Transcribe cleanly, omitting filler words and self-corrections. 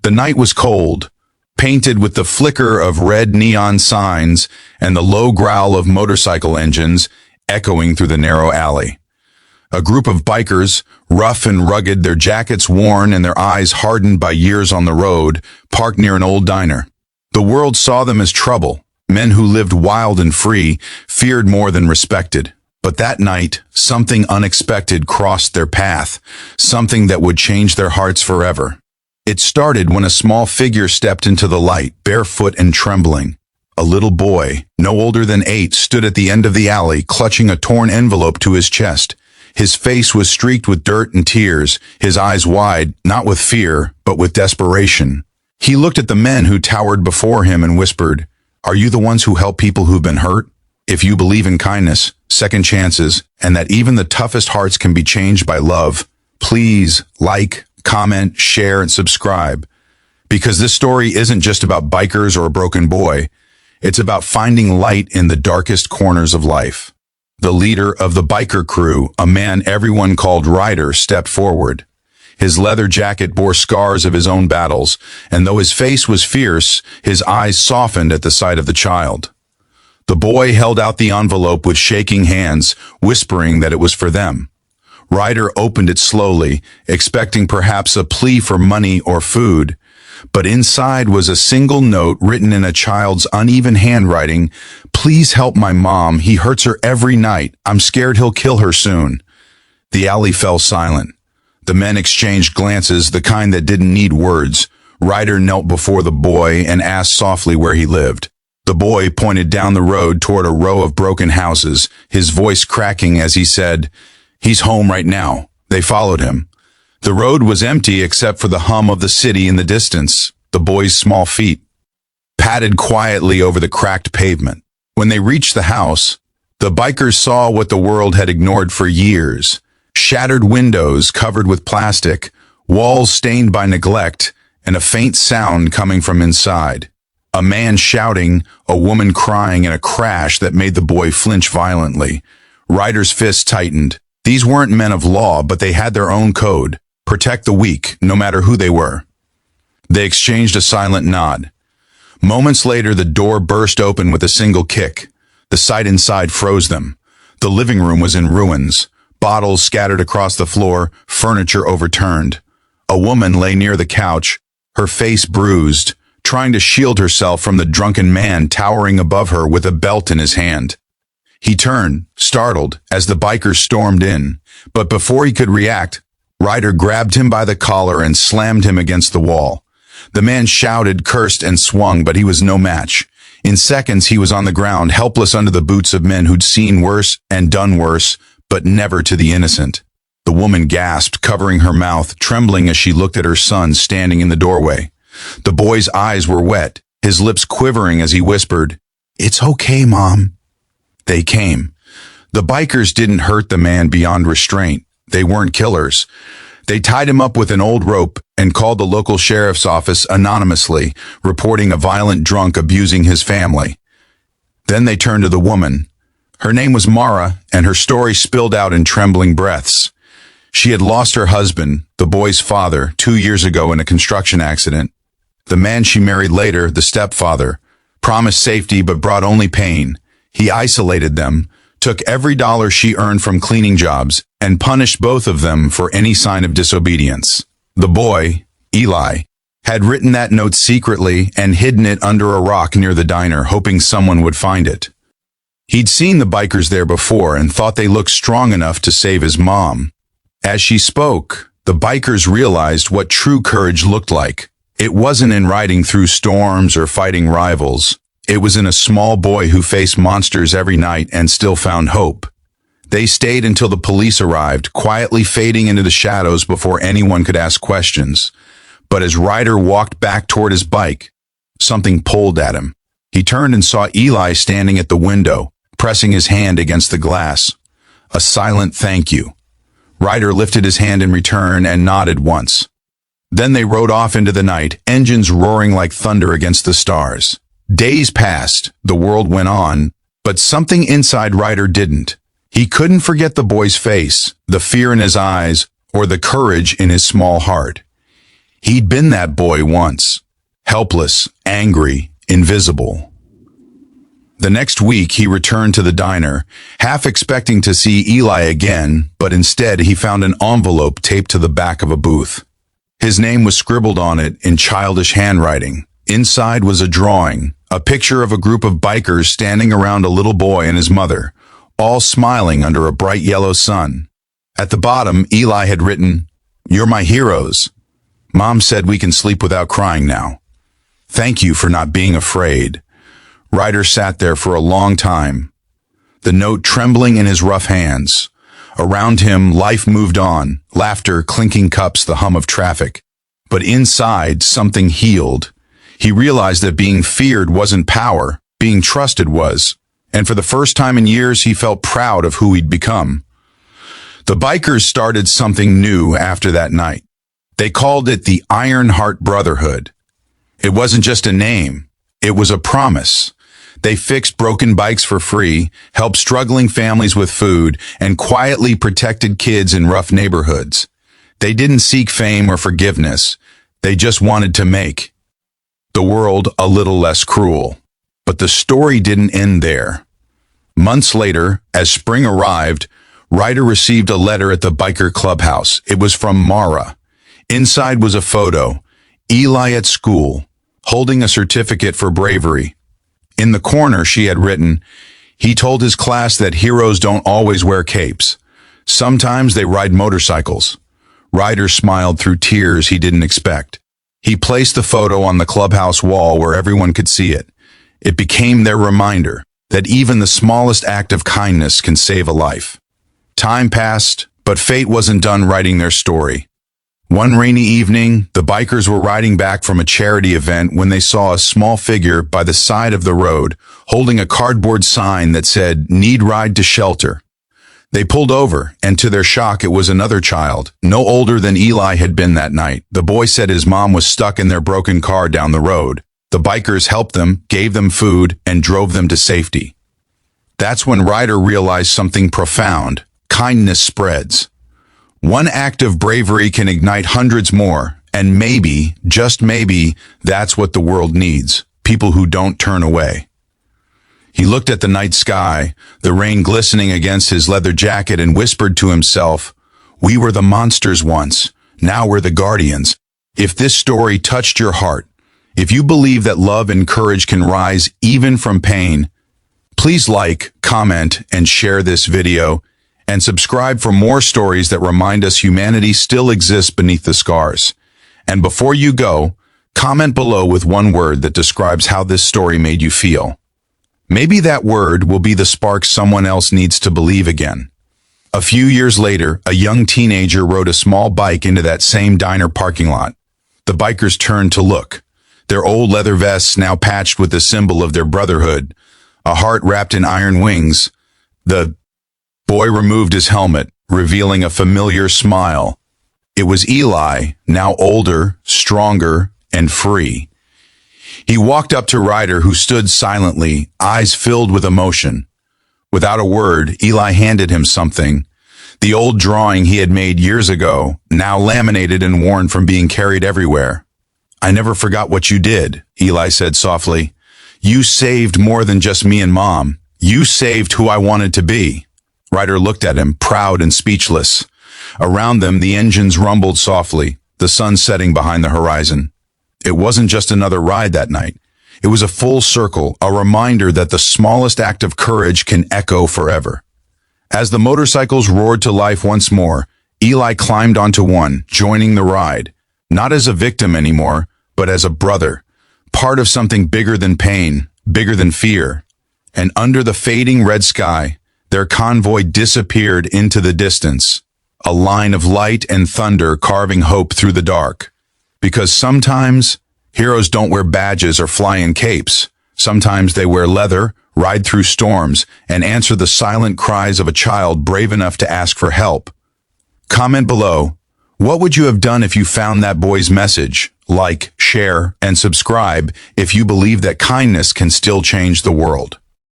The night was cold, painted with the flicker of red neon signs and the low growl of motorcycle engines echoing through the narrow alley. A group of bikers, rough and rugged, their jackets worn and their eyes hardened by years on the road, parked near an old diner. The world saw them as trouble, men who lived wild and free, feared more than respected. But that night, something unexpected crossed their path, something that would change their hearts forever. It started when a small figure stepped into the light, barefoot and trembling. A little boy, no older than 8, stood at the end of the alley, clutching a torn envelope to his chest. His face was streaked with dirt and tears, his eyes wide, not with fear, but with desperation. He looked at the men who towered before him and whispered, "Are you the ones who help people who've been hurt? If you believe in kindness, second chances, and that even the toughest hearts can be changed by love, please like, comment, share, and subscribe. Because this story isn't just about bikers or a broken boy. It's about finding light in the darkest corners of life." The leader of the biker crew, a man everyone called Ryder, stepped forward. His leather jacket bore scars of his own battles, and though his face was fierce, his eyes softened at the sight of the child. The boy held out the envelope with shaking hands, whispering that it was for them. Ryder opened it slowly, expecting perhaps a plea for money or food, but inside was a single note written in a child's uneven handwriting. "Please help my mom. He hurts her every night. I'm scared he'll kill her soon." The alley fell silent. The men exchanged glances, the kind that didn't need words. Ryder knelt before the boy and asked softly where he lived. The boy pointed down the road toward a row of broken houses, his voice cracking as he said, "He's home right now." They followed him. The road was empty except for the hum of the city in the distance. The boy's small feet padded quietly over the cracked pavement. When they reached the house, the bikers saw what the world had ignored for years. Shattered windows covered with plastic, walls stained by neglect, and a faint sound coming from inside. A man shouting, a woman crying, and a crash that made the boy flinch violently. Ryder's fists tightened. These weren't men of law, but they had their own code. Protect the weak, no matter who they were. They exchanged a silent nod. Moments later, the door burst open with a single kick. The sight inside froze them. The living room was in ruins. Bottles scattered across the floor, furniture overturned. A woman lay near the couch, her face bruised, trying to shield herself from the drunken man towering above her with a belt in his hand. He turned, startled, as the bikers stormed in. But before he could react, Ryder grabbed him by the collar and slammed him against the wall. The man shouted, cursed, and swung, but he was no match. In seconds, he was on the ground, helpless under the boots of men who'd seen worse and done worse, but never to the innocent. The woman gasped, covering her mouth, trembling as she looked at her son standing in the doorway. The boy's eyes were wet, his lips quivering as he whispered, "It's okay, Mom." They came. The bikers didn't hurt the man beyond restraint. They weren't killers. They tied him up with an old rope and called the local sheriff's office anonymously, reporting a violent drunk abusing his family. Then they turned to the woman. Her name was Mara, and her story spilled out in trembling breaths. She had lost her husband, the boy's father, 2 years ago in a construction accident. The man she married later, the stepfather, promised safety but brought only pain. He isolated them, took every dollar she earned from cleaning jobs, and punished both of them for any sign of disobedience. The boy, Eli, had written that note secretly and hidden it under a rock near the diner, hoping someone would find it. He'd seen the bikers there before and thought they looked strong enough to save his mom. As she spoke, the bikers realized what true courage looked like. It wasn't in riding through storms or fighting rivals. It was in a small boy who faced monsters every night and still found hope. They stayed until the police arrived, quietly fading into the shadows before anyone could ask questions. But as Ryder walked back toward his bike, something pulled at him. He turned and saw Eli standing at the window, pressing his hand against the glass. A silent thank you. Ryder lifted his hand in return and nodded once. Then they rode off into the night, engines roaring like thunder against the stars. Days passed, the world went on, but something inside Ryder didn't. He couldn't forget the boy's face, the fear in his eyes, or the courage in his small heart. He'd been that boy once. Helpless, angry, invisible. The next week, he returned to the diner, half expecting to see Eli again, but instead he found an envelope taped to the back of a booth. His name was scribbled on it in childish handwriting. Inside was a drawing, a picture of a group of bikers standing around a little boy and his mother, all smiling under a bright yellow sun. At the bottom, Eli had written, "You're my heroes. Mom said we can sleep without crying now. Thank you for not being afraid." Ryder sat there for a long time, the note trembling in his rough hands. Around him, life moved on, laughter, clinking cups, the hum of traffic. But inside, something healed. He realized that being feared wasn't power, being trusted was. And for the first time in years, he felt proud of who he'd become. The bikers started something new after that night. They called it the Iron Heart Brotherhood. It wasn't just a name, it was a promise. They fixed broken bikes for free, helped struggling families with food, and quietly protected kids in rough neighborhoods. They didn't seek fame or forgiveness. They just wanted to make the world a little less cruel. But the story didn't end there. Months later, as spring arrived, Ryder received a letter at the biker clubhouse. It was from Mara. Inside was a photo, Eli at school, holding a certificate for bravery. In the corner, she had written, "He told his class that heroes don't always wear capes. Sometimes they ride motorcycles." Ryder smiled through tears he didn't expect. He placed the photo on the clubhouse wall where everyone could see it. It became their reminder that even the smallest act of kindness can save a life. Time passed, but fate wasn't done writing their story. One rainy evening, the bikers were riding back from a charity event when they saw a small figure by the side of the road, holding a cardboard sign that said, "Need ride to shelter." They pulled over, and to their shock, it was another child, no older than Eli had been that night. The boy said his mom was stuck in their broken car down the road. The bikers helped them, gave them food, and drove them to safety. That's when Ryder realized something profound. Kindness spreads. One act of bravery can ignite hundreds more, and maybe, just maybe, that's what the world needs. People who don't turn away. He looked at the night sky, the rain glistening against his leather jacket, and whispered to himself, "We were the monsters once. Now we're the guardians." If this story touched your heart, if you believe that love and courage can rise even from pain, please like, comment, and share this video, and subscribe for more stories that remind us humanity still exists beneath the scars. And before you go, comment below with one word that describes how this story made you feel. Maybe that word will be the spark someone else needs to believe again. A few years later, a young teenager rode a small bike into that same diner parking lot. The bikers turned to look, their old leather vests now patched with the symbol of their brotherhood, a heart wrapped in iron wings. The boy removed his helmet, revealing a familiar smile. It was Eli, now older, stronger, and free. He walked up to Ryder, who stood silently, eyes filled with emotion. Without a word, Eli handed him something. The old drawing he had made years ago, now laminated and worn from being carried everywhere. "I never forgot what you did," Eli said softly. "You saved more than just me and Mom. You saved who I wanted to be." Ryder looked at him, proud and speechless. Around them, the engines rumbled softly, the sun setting behind the horizon. It wasn't just another ride that night. It was a full circle, a reminder that the smallest act of courage can echo forever. As the motorcycles roared to life once more, Eli climbed onto one, joining the ride, not as a victim anymore, but as a brother, part of something bigger than pain, bigger than fear. And under the fading red sky, their convoy disappeared into the distance, a line of light and thunder carving hope through the dark. Because sometimes, heroes don't wear badges or fly in capes. Sometimes they wear leather, ride through storms, and answer the silent cries of a child brave enough to ask for help. Comment below, what would you have done if you found that boy's message? Like, share, and subscribe if you believe that kindness can still change the world.